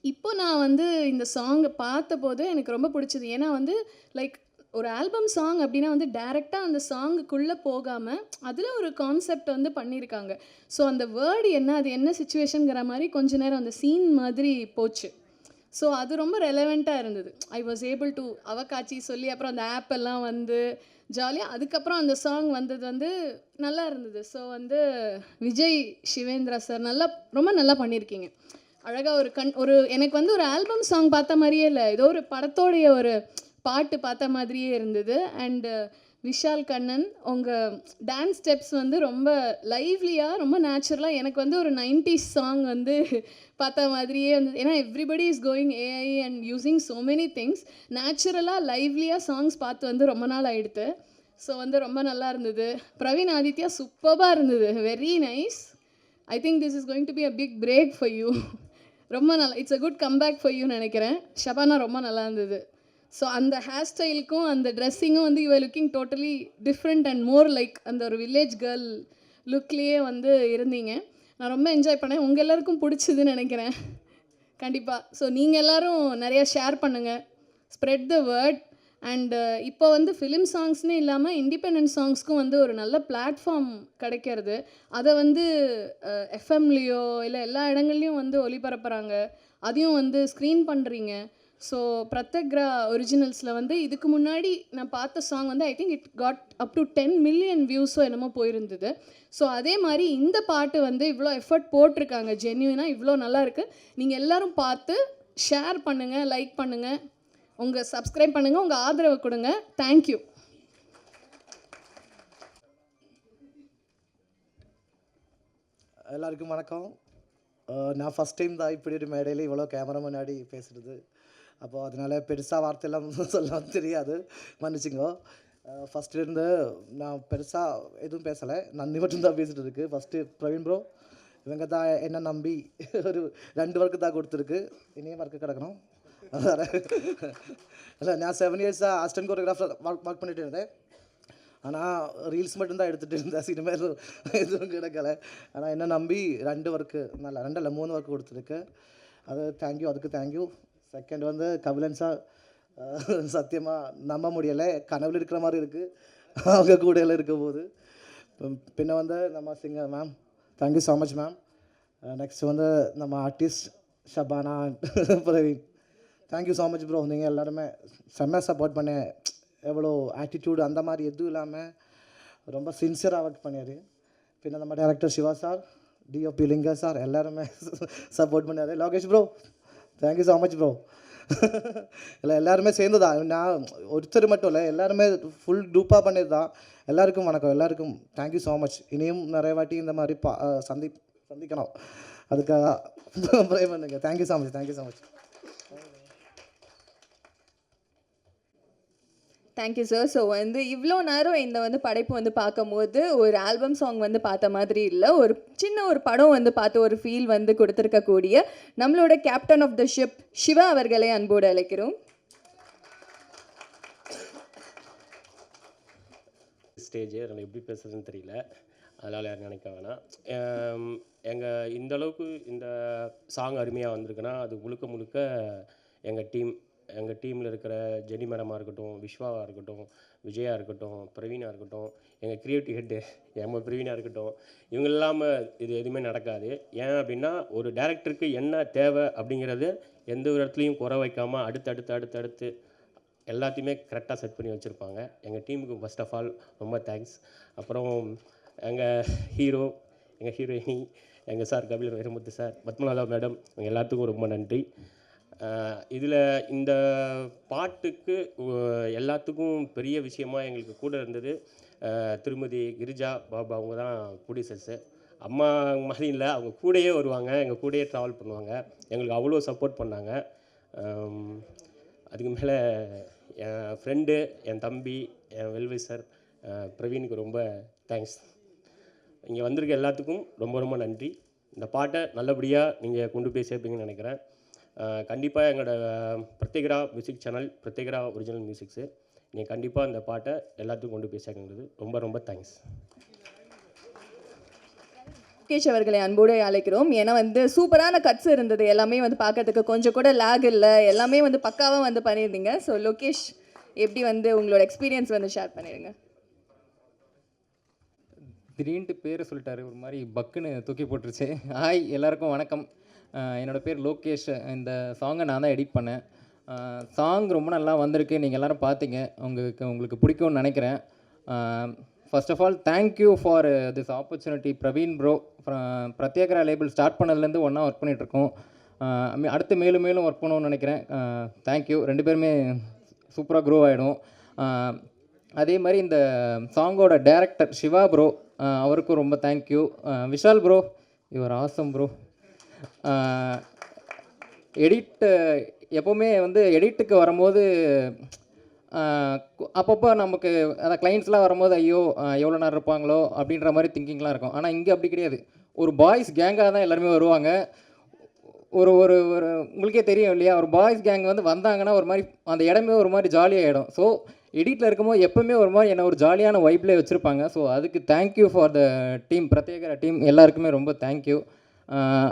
இப்போ நான் வந்து இந்த சாங்கை பார்த்தபோது எனக்கு ரொம்ப பிடிச்சது. ஏன்னா வந்து லைக் ஒரு ஆல்பம் சாங் அப்படின்னா வந்து டைரெக்டாக அந்த சாங்குக்குள்ளே போகாமல் அதில் ஒரு கான்செப்ட் வந்து பண்ணியிருக்காங்க. ஸோ அந்த வேர்டு என்ன, அது என்ன சுச்சுவேஷனுங்கிற மாதிரி கொஞ்ச நேரம் அந்த சீன் மாதிரி போச்சு. ஸோ அது ரொம்ப ரெலவெண்ட்டாக இருந்தது. ஐ வாஸ் ஏபிள் டு அவக்காட்சி சொல்லி அப்புறம் அந்த ஆப் எல்லாம் வந்து ஜாலியாக அதுக்கப்புறம் அந்த சாங் வந்தது வந்து நல்லா இருந்தது. ஸோ வந்து விஜய் சிவேந்திரா சார் ரொம்ப நல்லா பண்ணியிருக்கீங்க. அழகாக ஒரு எனக்கு வந்து ஒரு ஆல்பம் சாங் பார்த்த மாதிரியே இல்லை, ஏதோ ஒரு படத்தோடைய ஒரு பாட்டு பார்த்த மாதிரியே இருந்தது. அண்டு விஷால் கண்ணன் உங்கள் டான்ஸ் ஸ்டெப்ஸ் வந்து ரொம்ப லைவ்லியாக, ரொம்ப நேச்சுரலாக, எனக்கு வந்து ஒரு 90s சாங் வந்து பார்த்த மாதிரியே இருந்தது. ஏன்னா everybody is going AI and using so many things. நேச்சுரலாக லைவ்லியாக சாங்ஸ் பார்த்து வந்து ரொம்ப நாள் ஆகிடுது. ஸோ வந்து ரொம்ப நல்லா இருந்தது. பிரவீன் ஆதித்யா சூப்பராக இருந்தது, very nice. I think this is going to be a big break for you. ரொம்ப நல்லா, it's a good comeback for you நினைக்கிறேன். ஷபானா ரொம்ப நல்லா இருந்தது. ஸோ அந்த ஹேர் ஸ்டைலுக்கும் அந்த ட்ரெஸ்ஸிங்கும் வந்து you are looking totally different and more like அந்த ஒரு வில்லேஜ் கேர்ள் லுக்லேயே வந்து இருந்தீங்க. நான் ரொம்ப என்ஜாய் பண்ணேன். உங்கள் எல்லாருக்கும் பிடிச்சதுன்னு நினைக்கிறேன் கண்டிப்பாக. ஸோ நீங்கள் எல்லோரும் நிறையா ஷேர் பண்ணுங்கள், ஸ்ப்ரெட் த வேர்ட். அண்டு இப்போ வந்து ஃபிலிம் சாங்ஸ்னே இல்லாமல் இண்டிபெண்டன்ட் சாங்ஸ்க்கும் வந்து ஒரு நல்ல பிளாட்ஃபார்ம் கிடைக்கிறது. அதை வந்து எஃப்எம்லேயோ இல்லை எல்லா இடங்கள்லையும் வந்து ஒளிபரப்புகிறாங்க, அதையும் வந்து ஸ்க்ரீன் பண்ணுறீங்க. ஸோ பிரத்யக்ரா ஒரிஜினல்ஸில் வந்து இதுக்கு முன்னாடி நான் பார்த்த சாங் வந்து I think it got up to 10 million வியூஸோ என்னமோ போயிருந்தது. ஸோ அதே மாதிரி இந்த பாட்டு வந்து இவ்வளோ எஃபர்ட் போட்டிருக்காங்க, ஜென்யூனாக இவ்வளோ நல்லா இருக்குது. நீங்கள் எல்லோரும் பார்த்து ஷேர் பண்ணுங்கள், லைக் பண்ணுங்கள், உங்கள் சப்ஸ்கிரைப் பண்ணுங்கள், உங்கள் ஆதரவு கொடுங்க. தேங்க்யூ. எல்லாருக்கும் வணக்கம். நான் ஃபஸ்ட் டைம் தான் இப்படி ஒரு மேடையில் இவ்வளோ கேமரா முன்னாடி பேசுகிறது. அப்போது அதனால் பெருசாக வார்த்தையெல்லாம் சொல்ல தெரியாது, மன்னிச்சுங்கோ. ஃபஸ்ட்டு இருந்து நான் பெருசாக எதுவும் பேசலை, நன்றி மட்டும்தான் பேசிகிட்டு இருக்கு. ஃபஸ்ட்டு பிரவீன் ப்ரோ, இவங்க தான் என்ன நம்பி ஒரு 2 ஒர்க்கு தான் கொடுத்துருக்கு, இனியும் ஒர்க்கு கிடக்கணும். அதான் இல்லை, நான் 7 இயர்ஸாக அசிஸ்டன்ட் கோரியோகிராஃபர் ஒர்க் பண்ணிட்டு இருந்தேன். ஆனால் ரீல்ஸ் மட்டும்தான் எடுத்துகிட்டு இருந்தேன், சினிமா எதுவும் கிடைக்கல. ஆனால் என்ன நம்பி 2 ஒர்க்கு, நல்லா 2 இல்லை 3 ஒர்க்கு கொடுத்துருக்கு. அது தேங்க்யூ, அதுக்கு தேங்க்யூ. செகண்ட் வந்து கபிலன் சார், சத்தியமாக நம்ப முடியலை, கனவில் இருக்கிற மாதிரி இருக்குது அவங்க கூடையில் இருக்கும் போது. பின்ன வந்து நம்ம singer ma'am, thank you so much ma'am. Next வந்து நம்ம artist Shabana Praveen, thank you so much bro. நீங்கள் எல்லாருமே செம்ம சப்போர்ட் பண்ண, எவ்வளோ ஆட்டிடியூடு அந்த மாதிரி எதுவும் இல்லாமல் ரொம்ப சின்சியராக ஒர்க் பண்ணியார். பின்ன நம்ம director Siva sir, DOP Linga sir எல்லாருமே சப்போர்ட் பண்ணார். Lokesh bro, thank you so much bro. இல்லை எல்லாருமே சேர்ந்து தான், நான் ஒருத்தர் மட்டும் இல்லை, எல்லாருமே ஃபுல் டூப்பாக பண்ணது தான். எல்லாருக்கும் வணக்கம், எல்லாருக்கும் தேங்க்யூ ஸோ மச். இனியும் நிறைய வாட்டி இந்த மாதிரி சந்திக்கணும், அதுக்காக ப்ரே பண்ணுங்க. Thank you so much, thank you so much. Thank you sir. So வந்து இவ்வளோ நேரம் இந்த வந்து படைப்பு வந்து பார்க்கும்போது ஒரு ஆல்பம் சாங் வந்து பார்த்த மாதிரி இல்லை, ஒரு சின்ன ஒரு படம் வந்து பார்த்து ஒரு ஃபீல் வந்து கொடுத்துருக்கக்கூடிய நம்மளோட captain of the ship Siva அவர்களை அன்போடு அழைக்கிறோம். ஸ்டேஜ் அதில் எப்படி பேசுறதுன்னு தெரியல, அதனால் யாரும் நினைக்க வேணாம். எங்கள் இந்த அளவுக்கு இந்த சாங் அருமையாக வந்திருக்குன்னா அது முழுக்க முழுக்க எங்கள் டீமில் இருக்கிற ஜெனி மேடமாக இருக்கட்டும், விஸ்வாவாக இருக்கட்டும், விஜயா இருக்கட்டும், பிரவீனாக இருக்கட்டும், எங்கள் க்ரியேட்டிவ் ஹெட்டு பிரவீனாக இருக்கட்டும், இவங்க இல்லாமல் இது எதுவுமே நடக்காது. ஏன் அப்படின்னா ஒரு டேரக்டருக்கு என்ன தேவை அப்படிங்கிறது எந்த ஒரு இடத்துலையும் குறை வைக்காமல் அடுத்து எல்லாத்தையுமே கரெக்டாக செட் பண்ணி வச்சுருப்பாங்க. எங்கள் டீமுக்கு ஃபர்ஸ்ட் ஆஃப் ஆல் ரொம்ப தேங்க்ஸ். அப்புறம் எங்கள் ஹீரோ, எங்கள் ஹீரோயினி, எங்கள் sir Kabilan Vairamuthu sir, Padmanatha madam, இவங்க எல்லாத்துக்கும் ரொம்ப நன்றி. இதில் இந்த பாட்டுக்கு எல்லாத்துக்கும் பெரிய விஷயமாக எங்களுக்கு கூட இருந்தது திருமதி கிரிஜா பாபா, அவங்க தான் ப்ரொடியூசர்ஸு. அம்மா மாதிரி இல்லை, அவங்க கூடயே வருவாங்க, எங்கள் கூடயே ட்ராவல் பண்ணுவாங்க, எங்களுக்கு அவ்வளோ சப்போர்ட் பண்ணாங்க. அதுக்கு மேலே என் ஃப்ரெண்டு, என் தம்பி, என் வெல்விசர் பிரவீனுக்கு ரொம்ப தேங்க்ஸ். இங்கே வந்திருக்க எல்லாத்துக்கும் ரொம்ப ரொம்ப நன்றி. இந்த பாட்டை நல்லபடியாக நீங்கள் கொண்டு போய் சேர்ப்பீங்கன்னு நினைக்கிறேன். கண்டிப்பாக எங்களோட பிரத்யேகரா மியூசிக் சேனல், பிரத்யேகரா ஒரிஜினல் மியூசிக்ஸு, நீங்கள் கண்டிப்பாக இந்த பாட்டை எல்லாத்துக்கும் கொண்டு போய் சேர்க்கிறது ரொம்ப ரொம்ப தேங்க்ஸ். லோகேஷ் அவர்களை அன்போடு அழைக்கிறோம். ஏன்னா வந்து சூப்பரான கட்ஸ் இருந்தது, எல்லாமே வந்து பார்க்கறதுக்கு கொஞ்சம் கூட லேக் இல்லை, எல்லாமே வந்து பக்காவாக வந்து பண்ணியிருந்தீங்க. ஸோ லோகேஷ், எப்படி வந்து உங்களோட எக்ஸ்பீரியன்ஸ் வந்து ஷேர் பண்ணிடுங்க. திடீர்னு பேரை சொல்லிட்டாரு, ஒரு மாதிரி பக்குன்னு தூக்கி போட்டுருச்சு. ஹாய் எல்லாருக்கும் வணக்கம், என்னோடய பேர் லோகேஷ். இந்த சாங்கை நான் தான் எடிட் பண்ணேன். சாங் ரொம்ப நல்லா வந்திருக்கு, நீங்கள் எல்லோரும் பார்த்தீங்க, உங்களுக்கு பிடிக்கும்னு நினைக்கிறேன். First of all thank you for this opportunity Praveen bro. Prathyegara label start பண்ணதுலேருந்து ஒன்றா ஒர்க் பண்ணிகிட்ருக்கோம், அடுத்து மேலும் மேலும் ஒர்க் பண்ணணும்னு நினைக்கிறேன். தேங்க்யூ, 2 பேருமே சூப்பராக க்ரோ ஆகிடும். அதே மாதிரி இந்த சாங்கோட டைரக்டர் சிவா ப்ரோ, அவருக்கும் ரொம்ப thank you. Vishal bro, your awesome bro. எப்போவுமே வந்து எடிட்டுக்கு வரும்போது அப்பப்போ நமக்கு அந்த கிளைண்ட்ஸ்லாம் வரும்போது ஐயோ எவ்வளோ நேரம் இருப்பாங்களோ அப்படின்ற மாதிரி திங்கிங்லாம் இருக்கும். ஆனால் இங்கே அப்படி கிடையாது, ஒரு பாய்ஸ் கேங்காக தான் எல்லாருமே வருவாங்க. ஒரு ஒரு ஒரு உங்களுக்கே தெரியும் இல்லையா, ஒரு பாய்ஸ் கேங் வந்து வந்தாங்கன்னா ஒரு மாதிரி அந்த இடமே ஒரு மாதிரி ஜாலியாகிடும். ஸோ எடிட்டில் இருக்கும்போது எப்போவுமே ஒரு மாதிரி என்ன ஒரு ஜாலியான வைப்லேயே வச்சுருப்பாங்க. ஸோ அதுக்கு தேங்க்யூ ஃபார் த டீம், பிரத்யேக டீம் எல்லாருக்குமே ரொம்ப தேங்க்யூ.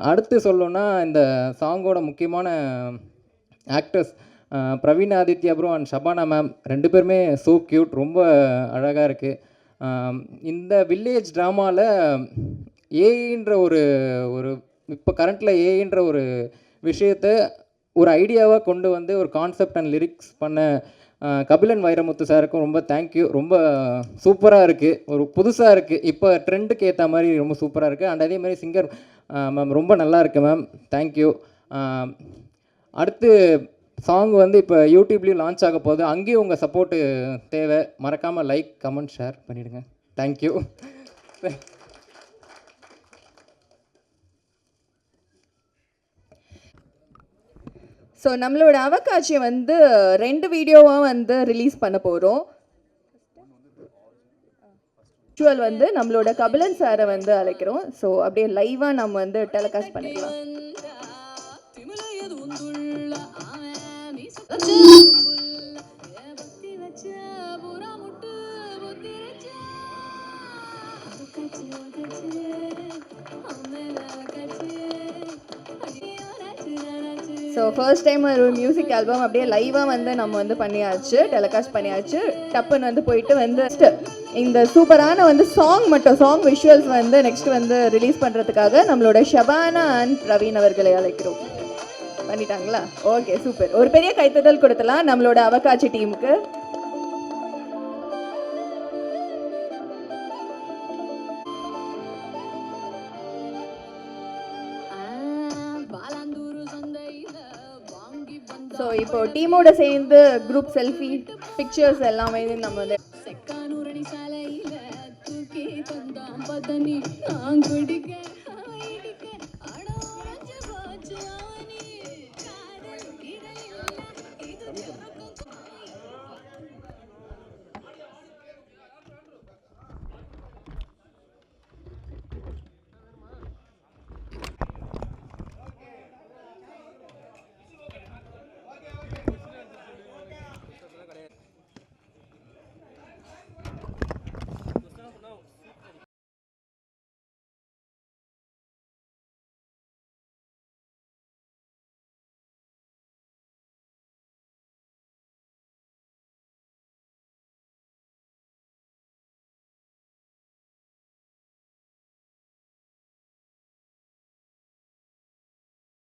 அடுத்து சொல்லணுன்னா இந்த சாங்கோட முக்கியமான actors Praveen Aditya bro and Shabana ma'am, 2 பேருமே ஸோ க்யூட், ரொம்ப அழகாக இருக்குது. இந்த வில்லேஜ் ட்ராமாவில் ஏஐன்ற ஒரு இப்போ கரண்ட்டில் ஏஐன்ற ஒரு விஷயத்தை ஒரு ஐடியாவாக கொண்டு வந்து ஒரு கான்செப்ட் அண்ட் லிரிக்ஸ் பண்ண கபிலன் வைரமுத்து சாருக்கும் ரொம்ப தேங்க்யூ. ரொம்ப சூப்பராக இருக்குது, ஒரு புதுசாக இருக்குது, இப்போ ட்ரெண்டுக்கு ஏற்ற மாதிரி ரொம்ப சூப்பராக இருக்குது. அண்ட் அதே மாதிரி சிங்கர் மேம் ரொம்ப நல்லா இருக்குது மேம், தேங்க்யூ. அடுத்து சாங் வந்து இப்போ யூடியூப்லேயும் லான்ச் ஆக போகுது, அங்கேயும் உங்கள் சப்போர்ட்டு தேவை. மறக்காமல் லைக், கமெண்ட், ஷேர் பண்ணிவிடுங்க. தேங்க்யூ. ஸோ நம்மளோட அவகாட்சியை வந்து 2 வீடியோவாக வந்து ரிலீஸ் பண்ண போகிறோம். விஷுவல் வந்து நம்மளோட கபிலன் சாரை வந்து அழைக்கிறோம். ஸோ அப்படியே லைவாக நம்ம வந்து டெலிகாஸ்ட் பண்ணிக்கலாம். ஸோ ஃபர்ஸ்ட் டைம் ஒரு மியூசிக் ஆல்பம் அப்படியே லைவாக வந்து நம்ம வந்து பண்ணியாச்சு, டெலிகாஸ்ட் பண்ணியாச்சு. டப்புன்னு வந்து போயிட்டு வந்து இந்த சூப்பரான வந்து சாங் விஷுவல்ஸ் வந்து நெக்ஸ்ட் வந்து ரிலீஸ் பண்ணுறதுக்காக நம்மளோட ஷபானா அண்ட் பிரவீன் அவர்களை அழைக்கிறோம். பண்ணிட்டாங்களா? Okay, super. ஒரு பெரிய கைத்தட்டல் கொடுத்தலாம் நம்மளோட அவகாட்சி டீமுக்கு. ஸோ இப்போ டீமோட சேர்ந்து குரூப் செல்ஃபி பிக்சர்ஸ் எல்லாமே நம்ம வந்து